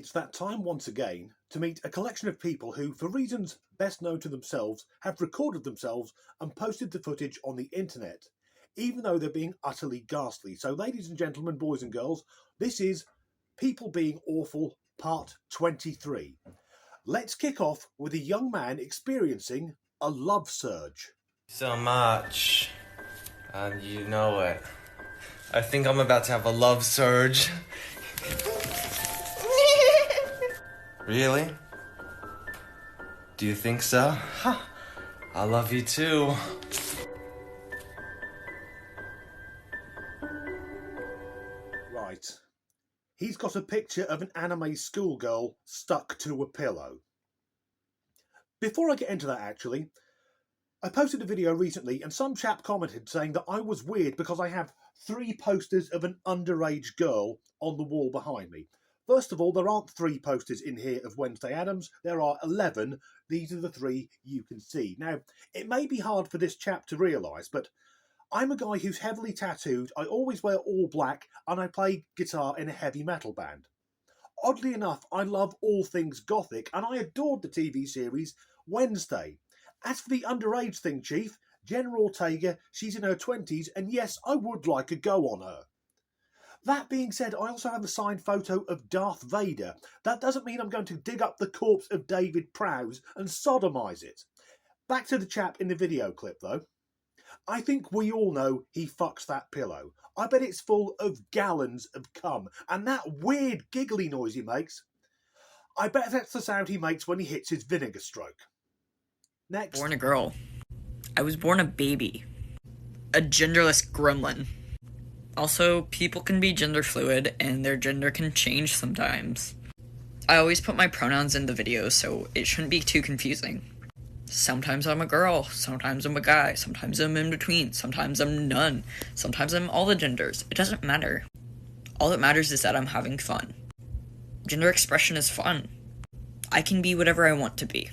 It's that time once again to meet a collection of people who, for reasons best known to themselves, have recorded themselves and posted the footage on the internet, even though they're being utterly ghastly. So, ladies and gentlemen, boys and girls, this is People Being Awful, Part 23. Let's kick off with a young man experiencing a love surge. So much, and you know it. I think I'm about to have a love surge. Really? Do you think so? Huh. I love you too. Right. He's got a picture of an anime schoolgirl stuck to a pillow. Before I get into that, actually, I posted a video recently and some chap commented saying that I was weird because I have 3 posters of an underage girl on the wall behind me. First of all, there aren't 3 posters in here of Wednesday Addams. There are 11. These are the 3 you can see. Now, it may be hard for this chap to realise, but I'm a guy who's heavily tattooed, I always wear all black, and I play guitar in a heavy metal band. Oddly enough, I love all things gothic, and I adored the TV series Wednesday. As for the underage thing, Chief, Jenna Ortega, she's in her 20s, and yes, I would like a go on her. That being said, I also have a signed photo of Darth Vader. That doesn't mean I'm going to dig up the corpse of David Prowse and sodomise it. Back to the chap in the video clip, though. I think we all know he fucks that pillow. I bet it's full of gallons of cum, and that weird giggly noise he makes, I bet that's the sound he makes when he hits his vinegar stroke. Next. Born a girl. I was born a baby. A genderless gremlin. Also, people can be gender fluid, and their gender can change sometimes. I always put my pronouns in the video, so it shouldn't be too confusing. Sometimes I'm a girl, sometimes I'm a guy, sometimes I'm in between, sometimes I'm none, sometimes I'm all the genders. It doesn't matter. All that matters is that I'm having fun. Gender expression is fun. I can be whatever I want to be.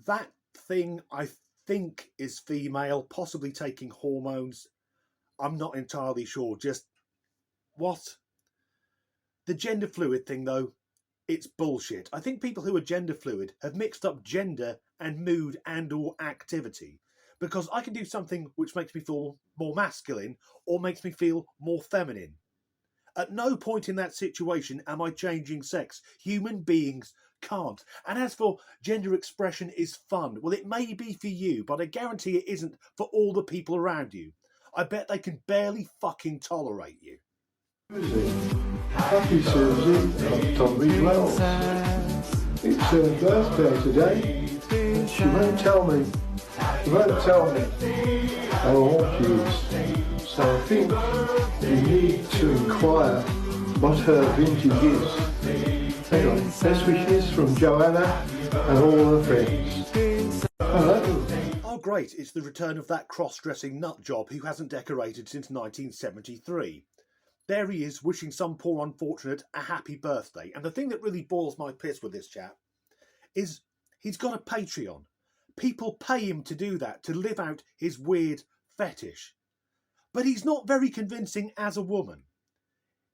That thing I think is female, possibly taking hormones. I'm not entirely sure. Just what? The gender fluid thing, though, it's bullshit. I think people who are gender fluid have mixed up gender and mood and or activity, because I can do something which makes me feel more masculine or makes me feel more feminine. At no point in that situation am I changing sex. Human beings can't. And as for gender expression is fun, well, it may be for you, but I guarantee it isn't for all the people around you. I bet they can barely fucking tolerate you. Happy Susie, I'm Tommy well. It's her birthday today. She won't tell me. She won't tell me how old she is. So I think you need to inquire what her vintage is. Hang on, best wishes from Joanna and all her friends. Hello. Oh great, it's the return of that cross-dressing nutjob who hasn't decorated since 1973. There he is, wishing some poor unfortunate a happy birthday. And the thing that really boils my piss with this chap is he's got a Patreon. People pay him to do that, to live out his weird fetish. But he's not very convincing as a woman.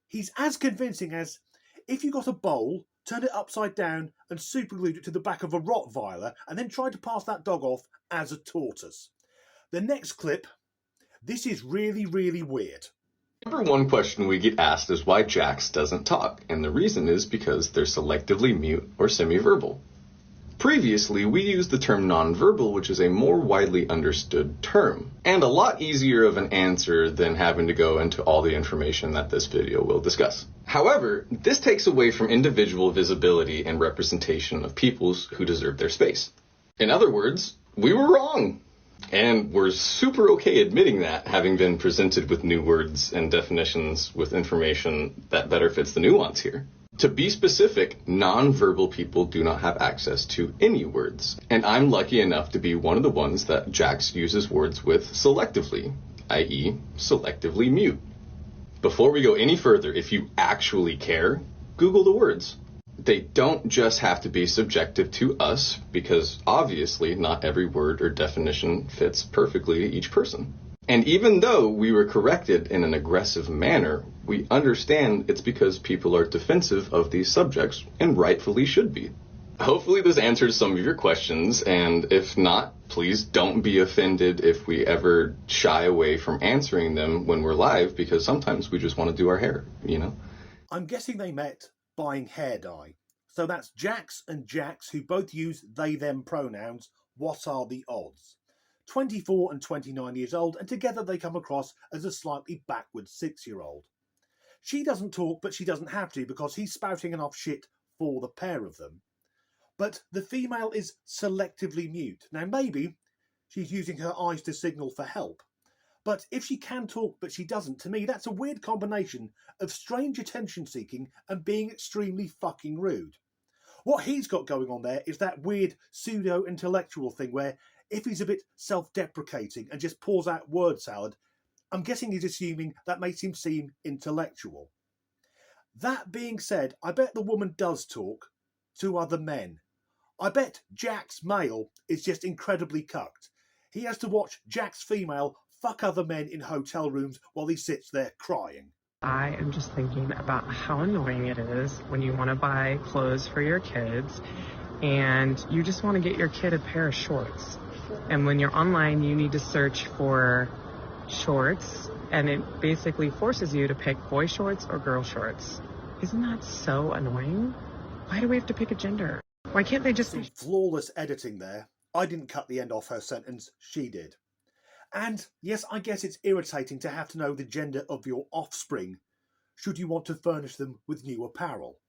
He's as convincing as if you got a bowl, turned it upside down and superglued it to the back of a Rottweiler and then tried to pass that dog off as a tortoise. The next clip, this is really, really weird. Number one question we get asked is why Jax doesn't talk, and the reason is because they're selectively mute or semi-verbal. Previously, we used the term nonverbal, which is a more widely understood term, and a lot easier of an answer than having to go into all the information that this video will discuss. However, this takes away from individual visibility and representation of peoples who deserve their space. In other words, we were wrong. And we're super okay admitting that, having been presented with new words and definitions with information that better fits the nuance here. To be specific, non-verbal people do not have access to any words. And I'm lucky enough to be one of the ones that Jax uses words with selectively, i.e. selectively mute. Before we go any further, if you actually care, Google the words. They don't just have to be subjective to us, because obviously not every word or definition fits perfectly to each person. And even though we were corrected in an aggressive manner, we understand it's because people are defensive of these subjects, and rightfully should be. Hopefully this answers some of your questions, and if not, please don't be offended if we ever shy away from answering them when we're live, because sometimes we just want to do our hair, you know? I'm guessing they met buying hair dye. So that's Jax and Jax, who both use they-them pronouns. What are the odds? 24 and 29 years old, and together they come across as a slightly backward 6-year-old. She doesn't talk, but she doesn't have to, because he's spouting enough shit for the pair of them. But the female is selectively mute. Now maybe she's using her eyes to signal for help. But if she can talk but she doesn't, to me that's a weird combination of strange attention seeking and being extremely fucking rude. What he's got going on there is that weird pseudo-intellectual thing where if he's a bit self-deprecating and just pours out word salad, I'm guessing he's assuming that makes him seem intellectual. That being said, I bet the woman does talk to other men. I bet Jack's male is just incredibly cucked. He has to watch Jack's female fuck other men in hotel rooms while he sits there crying. I am just thinking about how annoying it is when you want to buy clothes for your kids and you just want to get your kid a pair of shorts. And when you're online, you need to search for shorts, and it basically forces you to pick boy shorts or girl shorts. Isn't that so annoying? Why do we have to pick a gender? Why can't they just Some be... flawless editing there. I didn't cut the end off her sentence, she did. And yes, I guess it's irritating to have to know the gender of your offspring should you want to furnish them with new apparel.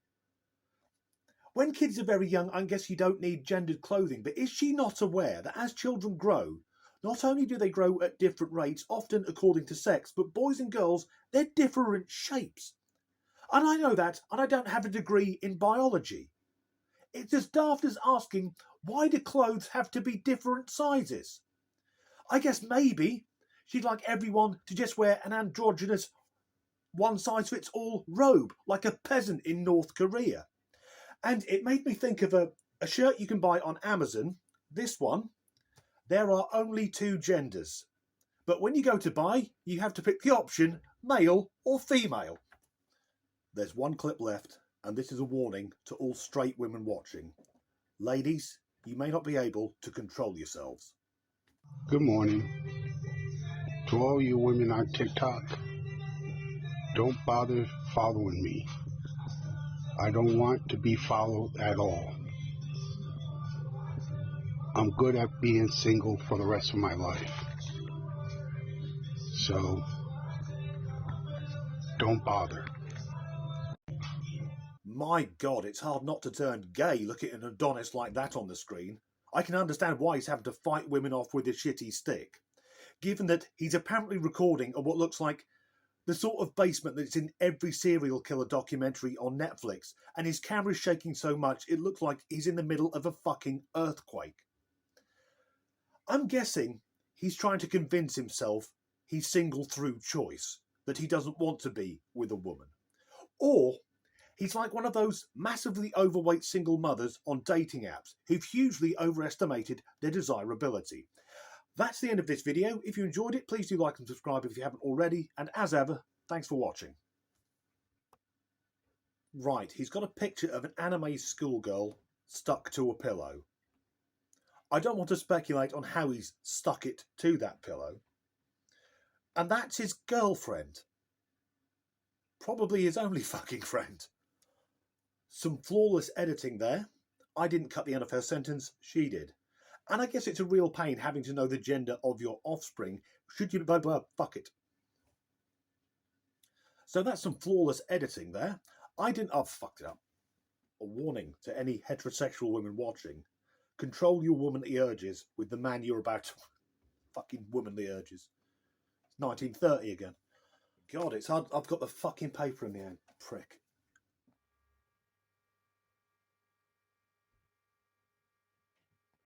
When kids are very young, I guess you don't need gendered clothing, but is she not aware that as children grow, not only do they grow at different rates, often according to sex, but boys and girls, they're different shapes. And I know that, and I don't have a degree in biology. It's as daft as asking, why do clothes have to be different sizes? I guess maybe she'd like everyone to just wear an androgynous one-size-fits-all robe, like a peasant in North Korea. And it made me think of a shirt you can buy on Amazon. This one, there are only 2 genders. But when you go to buy, you have to pick the option male or female. There's one clip left, and this is a warning to all straight women watching. Ladies, you may not be able to control yourselves. Good morning. To all you women on TikTok, don't bother following me. I don't want to be followed at all. I'm good at being single for the rest of my life. So, don't bother. My God, it's hard not to turn gay looking at an Adonis like that on the screen. I can understand why he's having to fight women off with a shitty stick, given that he's apparently recording at what looks like the sort of basement that's in every serial killer documentary on Netflix, and his camera's shaking so much it looks like he's in the middle of a fucking earthquake. I'm guessing he's trying to convince himself he's single through choice, that he doesn't want to be with a woman. Or he's like one of those massively overweight single mothers on dating apps who've hugely overestimated their desirability. That's the end of this video. If you enjoyed it, please do like and subscribe if you haven't already. And as ever, thanks for watching. Right, he's got a picture of an anime schoolgirl stuck to a pillow. I don't want to speculate on how he's stuck it to that pillow. And that's his girlfriend. Probably his only fucking friend. Some flawless editing there. I didn't cut the end of her sentence, she did. And I guess it's a real pain having to know the gender of your offspring. Should you... fuck it. So that's some flawless editing there. I didn't... Oh, fucked it up. A warning to any heterosexual women watching. Control your womanly urges with the man you're about to... Fucking womanly urges. It's 1930 again. God, it's hard. I've got the fucking paper in the hand. Prick.